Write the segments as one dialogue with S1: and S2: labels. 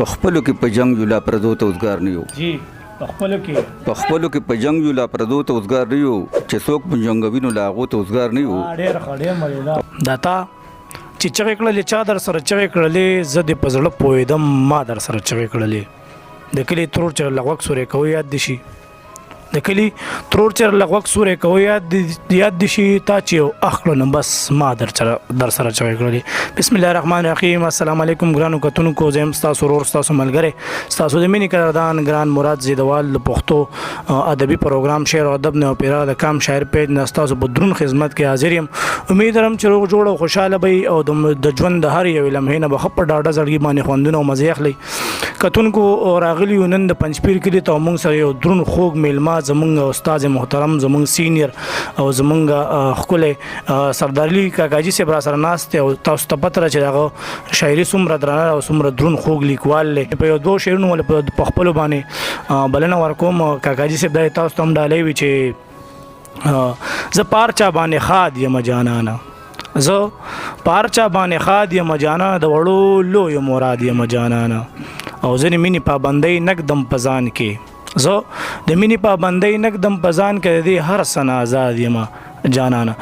S1: په خپلو کې په جنگ یو لا پردو ته اوزګار نه یو
S2: جی په خپلو
S1: کې په جنگ یو لا پردو ته اوزګار نه یو چې څوک په جنگوینو لا هغو ته اوزګار نه یو.
S2: ډېر مزیدار دا تا چې چغې کړلې چا در سره چغې کړلې زه دې په زړه پوهېدم ما در سره چغې کړلې د کلي ترور چې لغوک سورې کوي یاد دي شي د کلي ترور چې لغوک سورې کوي یاد دي شي تا چې اخلو نو بس ما در سره چغې کړلې. بسم الله الرحمن الرحیم. السلام علیکم ګرانو کتونکو. زم ستاسو ورور ستاسو ملګری ستاسو د مینې قدردان ګران مراد زیدوال د پښتو ادبي پروګرام شعر او ادب نه پیرا د کام شاعر پیج نه ستاسو په درون خدمت کې حاضر یم. امید لرم چې روغ جوړ او خوشاله وي او د ژوند د هر یو لمحې نه به خپل ډاډه زړګي باندې خوندونه او مزه اخلي. کتونکو راغلی نن د پنځپیر کلي ته موږ سره یو درون خوږ میلمه زمونږ استاد محترم زمونږ سینیر او زمونږ ښکلی سردارلی کاکاجي صاحب را سره ناست او تاسو ته پته چې دغه شاعري څومره درانه او څومره درون خوږ لیکوال دی. په یو دوه شعرونو ولې په خپلو باندې بلنه ورکوم. کاکاجي صاحب دا تاسو ته هم ډالۍ وي چې زه پارچا باندې خاد یم جانانه زه پارچا باندې خاد یم جانانه د وړو لویو مراد یم جانانه او ځینې مینې پابندۍ نقدم پزان کې زه د مینې پابندۍ نقدم پزان کې د هر سنه آزاد یم جانانه.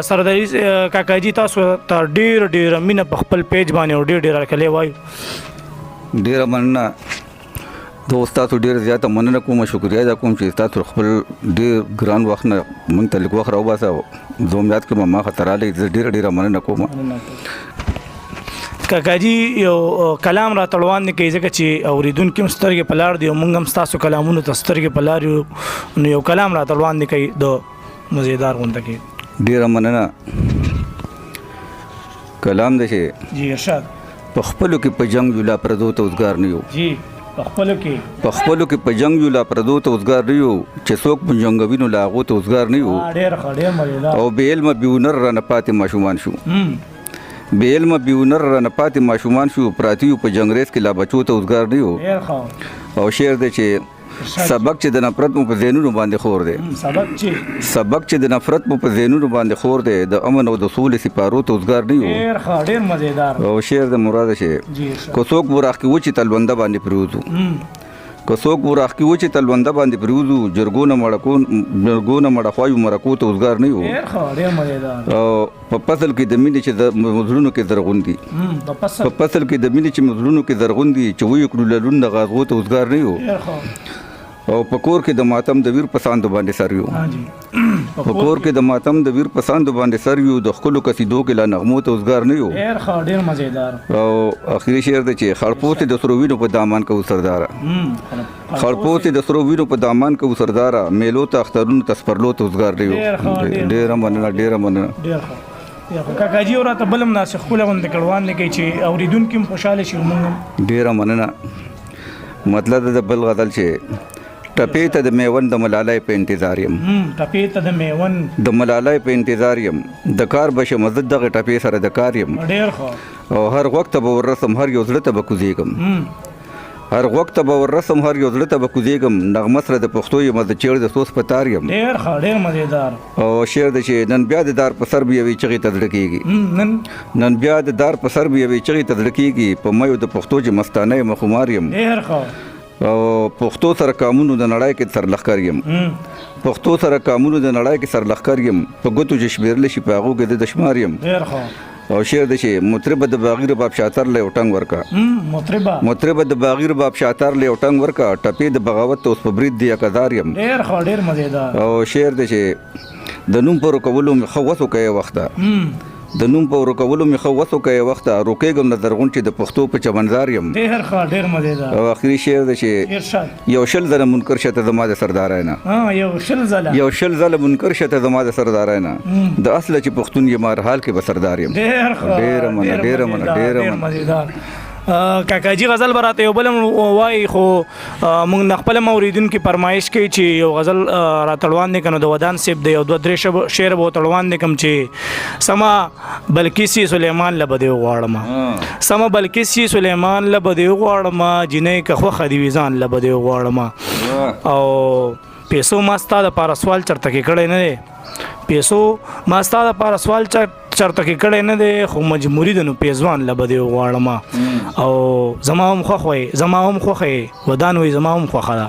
S2: سرداري کاکاجي تاسو ته ډېره مینه په خپل پیج باندې او ډېر راکلی وایو.
S1: ډېره مننه دوست تاسو ډېر زیاته مننه کوم شکریا دا کوم چې تاسو خپل ډېر ګران وخت نه موږ ته لږ وخت راوباسه زه یاد کړم ما خطرالی زه ډېره مننه کوم.
S2: کاکاجي یو کلام را تړوان نه کوي ځکه چې اورېدونکي هم سترګې په لار دي او موږ هم ستاسو کلامونو ته سترګې په لار یو نو یو کلام را تړوان نه کوي د مزیدار غونډه کې.
S1: ډېره مننه. کلام دی چې
S2: جی ارشاد.
S1: په خپلو کې په جنګ یو لا پردو ته اوزګار نه یو.
S2: جی په خپلو کې
S1: په جنګ یو لا پردو ته اوزګار نه یو چې څوک په جنګوینو لا هغو ته اوزګار نه یو.
S2: ډېر مزیدار.
S1: او بې علمه بې هنر رانه پاتې ماشومان شو. بې علمه بې هنر رانه پاتې ماشومان شو پراته یو په جنګریز کې لا بچو ته اوزګار نه یو. او شعر دی چې سبق چې د نفرت مو په ذهنونو باندې خور دی سبق چې د نفرت مو په ذهنونو باندې خور دی د امن او د سولې سپارو ته اوزګار نه یو.
S2: ډېر مزیدار.
S1: او شعر د مراد چې کو څوک ورخ کې و چې تلونده باندې پریوزو که څوک ورخ کې و چې تلونده باندې پریوزو جرګونه مړخوایو مرکو ته اوزګار نه یو. او په فصل کې د مینې چې د مزلونو کې زرغون دي په فصل کې د مینې چې مزلونو کې زرغون دي چې ویې کړو لرون د غاغو ته اوزګار نه یو. او په کور کې د ماتم د ویر پساند باندې سر یو په کور کې د ماتم د ویر پساند باندې سر یو د خپلو قصیدو کې لا نغمو ته اوزګار نه یو.
S2: ډېر مزیدار.
S1: او اخري شعر دی چې خړپوسې د سرو وینو په دامان کوو سرداره خړپوسې د سرو وینو په دامان کوو سرداره میلو ته اخترونو ته سپرلو ته اوزګار نه یو. ډېره مننه.
S2: کاکاجي او راته بل هم ناسې ښکلی غوندې کړوان نه کوي چې اورېدونکي هم خوشحاله شي موږ هم.
S1: ډېره مننه. مطلب د بل غزل چې ټپې ته د میون د ملالۍ په انتظار یم
S2: ټپې ته د میون
S1: د ملالۍ په انتظار یم د کار بشه مزد دغه ټپې سره د کار یم.
S2: ډېر ښه.
S1: او هر وخت به ورسم هر یو زړه ته به کوزېږم هر وخت به ورسم هر یو زړه ته به کوزېږم نغمه سره د پښتو یم د چیړ د سوس په تار یم.
S2: ډېر ښه. ډېر مزیدار.
S1: او شعر دی چې نن بیا د دار په سر به یوې چغې ته زړه کېږي نن بیا د دار په سر به یوې چغې ته زړه کېږي په میو د پښتو چې مستانه یم خمار یم.
S2: ډېر ښه.
S1: او پښتو سره قانونو د نړۍ کې سرلښکر یم پښتو سره قانونو د نړۍ کې سرلښکر یم په ګوتو چې شمېرلی شي په هغو کې د شمار یم. او شعر دی چې مطربه د باغي رباب شاتر له یو ټنګ ورکا مطربه د باغي رباب شاتر له یو ټنګ ورکا ټپې د بغاوت ته اوس په برید دی اقدار یم.
S2: ډېر مزیدار.
S1: او شعر دی چې د نوم په ورکولو مې ښه وس وکړی وخته د نوم په ورکولو مې ښه وس وکړی وخته روکېږم د زرغون چې د پښتو په چمنزار یم.
S2: ډېر مزیدار.
S1: او آخري شعر دی چې یو شل ځله منکر شته زما د سردارانه یو شل ځله منکر شته زما د سردارانه د اصله چې پښتون یم هر حال کې به سردار یم. ډېره مننه.
S2: کاکاجي غزل براته یو بل وای خو موږ نه خپل اوریدونکو فرمایش کوي چې یو غزل را تړوان نه کنه د ودان سیب دی یو دوه درې شعر به تړوان نه کم چې سما بلکیسی سلیمان لبدی غواړم سما بلکیسی سلیمان لبدی غواړم جنې که خو خدي ویزان لبدی غواړم او پیسو ما ستاده پر سوال چرته کې کړي نه پیسو ما ستاده پر سوال چرته کې کړی نه دی خو مجبوري ده نو پیزوان له به دې وغواړم او زما هم خوښ وی زما هم خوښه یې ودان وی زما هم خوښه ده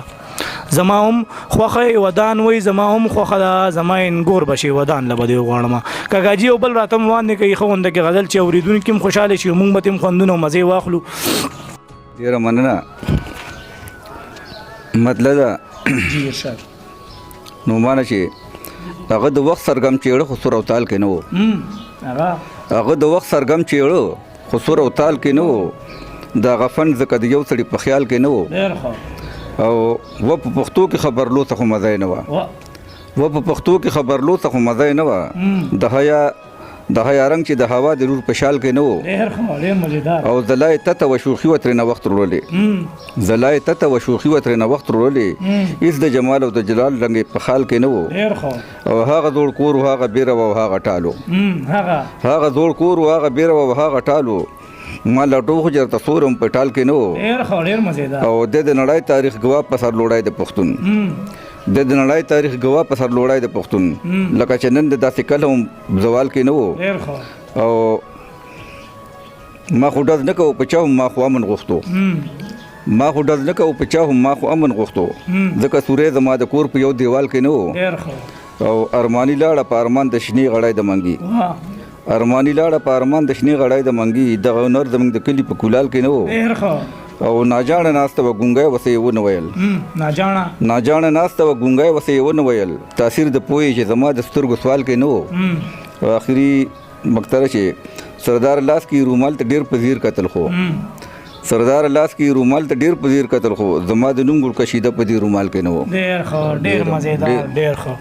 S2: زما هم خوښه یې ودان وی زما هم خوښه ده زما انګور به شي ودان له به دې وغواړم کاکاجي یو بل راته م وړاندې کوي ښه غونده کې غزل چې اورېدونکي هم خوشحاله شي موږ به ترې هم خوندونه او مزې واخلو
S1: ډېره مننه مطلب ده
S2: جی ارشاد
S1: نومانه چې هغه د وخت سرګم چېړه خو سور او تال کې نه و هغه د وخت سرګم چېړه خو سور او تال کې نه و د هغه فن ځکه د یو سړي په خیال کې نه و او و په پښتو کې خبرلو څه خو مزه یې نه وه و په پښتو کې خبرلو څه خو مزه یې نه وه د حیا رنګ چې د هوا د رور په شال کې نه و او زلای تته و شوخي و ترېنه وخت وروړلې زلای تته و شوخي و ترېنه وخت وروړلې هېڅ د جمال او د جلال رنګ په خال کې نه و او هغه زوړ کور و هغه بیره و او هغه ټالو هغه زوړ کور و هغه بیره و او هغه ټالو ما لټو خو چېرته سورم په ټال کې نه و او د نړۍ تاریخ ګواه په سر لوړی د پښتون د نړۍ تاریخ ګواه په سر لوړی د پښتون لکه چې نن د داسې کل هم زوال کې نه و او ما خو ډز نه کوو په چا هم ما خو امن غوښتو ما خو ډز نه کوو په چا هم ما خو امن غوښتو ځکه سوری زما د کور په یو دیوال کې نه و او ارماني لاړه په ارمان د شنې غړی د منګي ارماني لاړه په ارمان د شنې غړی د منګي دغه هنر زموږ د کلي په کولال کې نه و او ناجاڼه ناسته و ګونګی وسه یې ونه ویل ناجاڼه ناسته و ګونګی وسه یې ونه ویل تاثیر د پوهې چې زما د سترګو سوال کې نه و او آخري مقطره چې سردار لاس کې رومال ته ډېر په ځیر کتل خو سردار لاس کې رومال ته ډېر په ځیر کتل خو زما د نوم ګل کشیده په دې رومال کې نه و
S2: ډېر ښه ډېر مزېدار ډېر ښه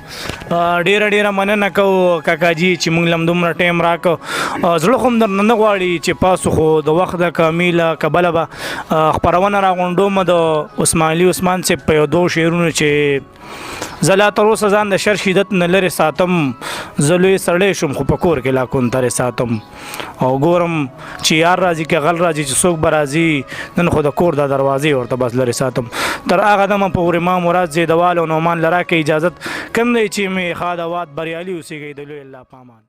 S2: ډېره مننه کوو کاکاجي چې موږ لم دومره ټایم راکړو زړه خو م درنه نه غواړي چې پاسو خو د وخت د کمي له کبله به خپرونه راغونډوم د عثمان عثمان صاحب په یو دوه شعرونو چې زه لا تر اوسه ځان د شر شدت نه لرې ساتم زه لوی سړی شم خو په کور کې لا کونترې ساتم او ګورم چې یار راځي که غل راځي چې څوک به راځي نن خو د کور د دروازې ورته بس لرې ساتم تر هغه دمه پورې ما مراد زیدوال او نومان له راکړې اجازت کم دی چې مې ښاد آباد بریالي اوسېږئ د لوی الله په امان